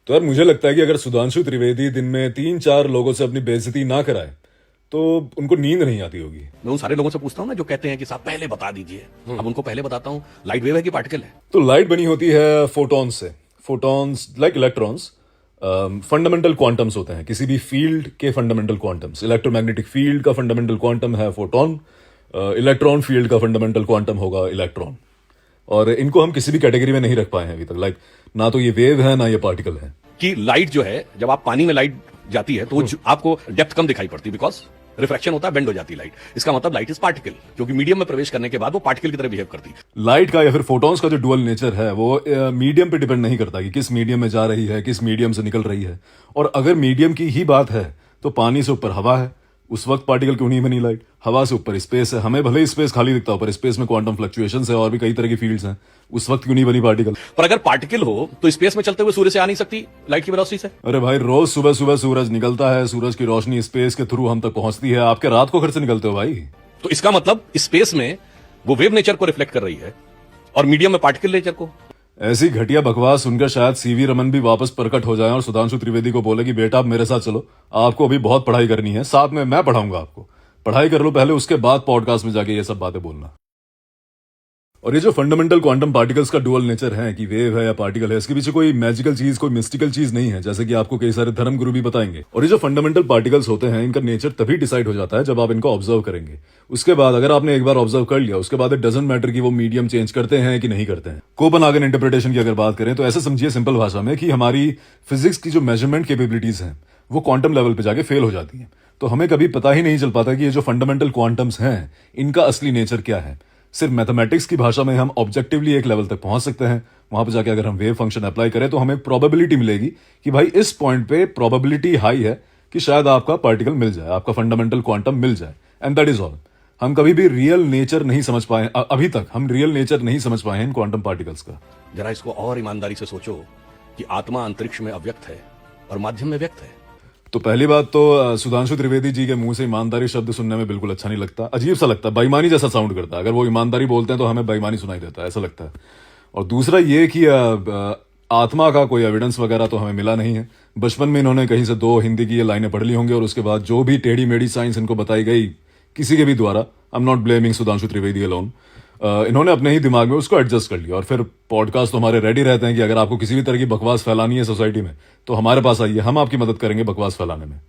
तो यार मुझे लगता है कि अगर सुधांशु त्रिवेदी दिन में 3-4 लोगों से अपनी बेइज्जती ना कराए तो उनको नींद नहीं आती होगी। मैं उन सारे लोगों से पूछता हूँ ना जो कहते हैं कि साहब पहले बता दीजिए। अब उनको पहले बताता हूँ, लाइट वेव है कि पार्टिकल है? तो लाइट बनी होती है फोटॉन से। Photons like electrons fundamental quantums होते हैं किसी भी फील्ड के। फंडामेंटल क्वांटम्स, इलेक्ट्रोमैग्नेटिक फील्ड का फंडामेंटल क्वांटम है फोटॉन। इलेक्ट्रॉन फील्ड का फंडामेंटल क्वांटम होगा इलेक्ट्रॉन। और इनको हम किसी भी कैटेगरी में नहीं रख पाए हैं अभी तक। लाइक ना तो ये वेव है ना ये पार्टिकल है। कि लाइट जो है, जब आप पानी में लाइट जाती है तो आपको डेप्थ कम दिखाई पड़ती है, बिकॉज रिफ्रैक्शन होता है, बेंड हो जाती है लाइट। इसका मतलब लाइट इज पार्टिकल, क्योंकि मीडियम में प्रवेश करने के बाद वो पार्टिकल की तरह बिहेव करती है। लाइट का या फिर फोटॉन्स का जो डुअल नेचर है वो मीडियम पे डिपेंड नहीं करता कि किस मीडियम में जा रही है, किस मीडियम से निकल रही है। और अगर मीडियम की ही बात है तो पानी से ऊपर हवा है, उस वक्त पार्टिकल क्यों नहीं बनी लाइट? हवा से ऊपर स्पेस है, हमें भले ही स्पेस खाली दिखता हो पर स्पेस में क्वांटम फ्लक्चुएशंस है और भी कई तरह की फील्ड्स हैं, उस वक्त क्यों नहीं बनी पार्टिकल? पर अगर पार्टिकल हो तो स्पेस में चलते हुए सूर्य से आ नहीं सकती लाइट की वेलोसिटी से? अरे भाई, रोज सुबह सुबह सूरज निकलता है, सूरज की रोशनी स्पेस के थ्रू हम तक पहुंचती है। आपके रात को घर से निकलते हो भाई। तो इसका मतलब स्पेस में वो वेव नेचर को रिफ्लेक्ट कर रही है और मीडियम में पार्टिकल नेचर को। ऐसी घटिया बकवास सुनकर शायद सीवी रमन भी वापस प्रकट हो जाए और सुधांशु त्रिवेदी को बोले कि बेटा आप मेरे साथ चलो, आपको अभी बहुत पढ़ाई करनी है, साथ में मैं पढ़ाऊंगा आपको। पढ़ाई कर लो पहले, उसके बाद पॉडकास्ट में जाके ये सब बातें बोलना। और ये जो फंडामेंटल क्वांटम पार्टिकल्स का डुअल नेचर है कि वेव है या पार्टिकल है, इसके पीछे कोई मैजिकल चीज, कोई मिस्टिकल चीज नहीं है, जैसे कि आपको कई सारे धर्म गुरु भी बताएंगे। और ये जो फंडामेंटल पार्टिकल्स होते हैं, इनका नेचर तभी डिसाइड हो जाता है जब आप इनको ऑब्जर्व करेंगे। उसके बाद अगर आपने एक बार ऑब्जर्व कर लिया, उसके बाद इट डजंट मैटर कि वो मीडियम चेंज करते हैं कि नहीं करते हैं। कोपेनहेगन इंटरप्रिटेशन की अगर बात करें तो ऐसे समझिए सिंपल भाषा में कि हमारी फिजिक्स की जो मेजरमेंट कैपेबिलिटीज हैं वो क्वांटम लेवल पे जाके फेल हो जाती हैं। तो हमें कभी पता ही नहीं चल पाता कि ये जो फंडामेंटल क्वांटम्स हैं इनका असली नेचर क्या है। सिर्फ मैथमेटिक्स की भाषा में हम ऑब्जेक्टिवली एक लेवल तक पहुंच सकते हैं। वहां पर जाके अगर हम वेव फंक्शन अप्लाई करें तो हमें प्रोबेबिलिटी मिलेगी कि भाई इस पॉइंट पे प्रोबेबिलिटी हाई है कि शायद आपका पार्टिकल मिल जाए, आपका फंडामेंटल क्वांटम मिल जाए, एंड दैट इज ऑल। हम कभी भी रियल नेचर नहीं समझ पाए, अभी तक हम रियल नेचर नहीं समझ पाए हैं इन क्वांटम पार्टिकल्स का। जरा इसको और ईमानदारी से सोचो कि आत्मा अंतरिक्ष में अव्यक्त है और माध्यम में व्यक्त है। तो पहली बात तो सुधांशु त्रिवेदी जी के मुंह से ईमानदारी शब्द सुनने में बिल्कुल अच्छा नहीं लगता, अजीब सा लगता है, बेईमानी जैसा साउंड करता है। अगर वो ईमानदारी बोलते हैं तो हमें बेईमानी सुनाई देता है, ऐसा लगता है। और दूसरा ये कि आत्मा का कोई एविडेंस वगैरह तो हमें मिला नहीं है। बचपन में इन्होंने कहीं से 2 हिंदी की ये लाइनें पढ़ ली होंगी और उसके बाद जो भी टेढ़ी मेढ़ी साइंस इनको बताई गई किसी के भी द्वारा, I am not blaming Sudhanshu Trivedi alone, इन्होंने अपने ही दिमाग में उसको एडजस्ट कर लिया। और फिर पॉडकास्ट तो हमारे रेडी रहते हैं कि अगर आपको किसी भी तरह की बकवास फैलानी है सोसाइटी में तो हमारे पास आइए, हम आपकी मदद करेंगे बकवास फैलाने में।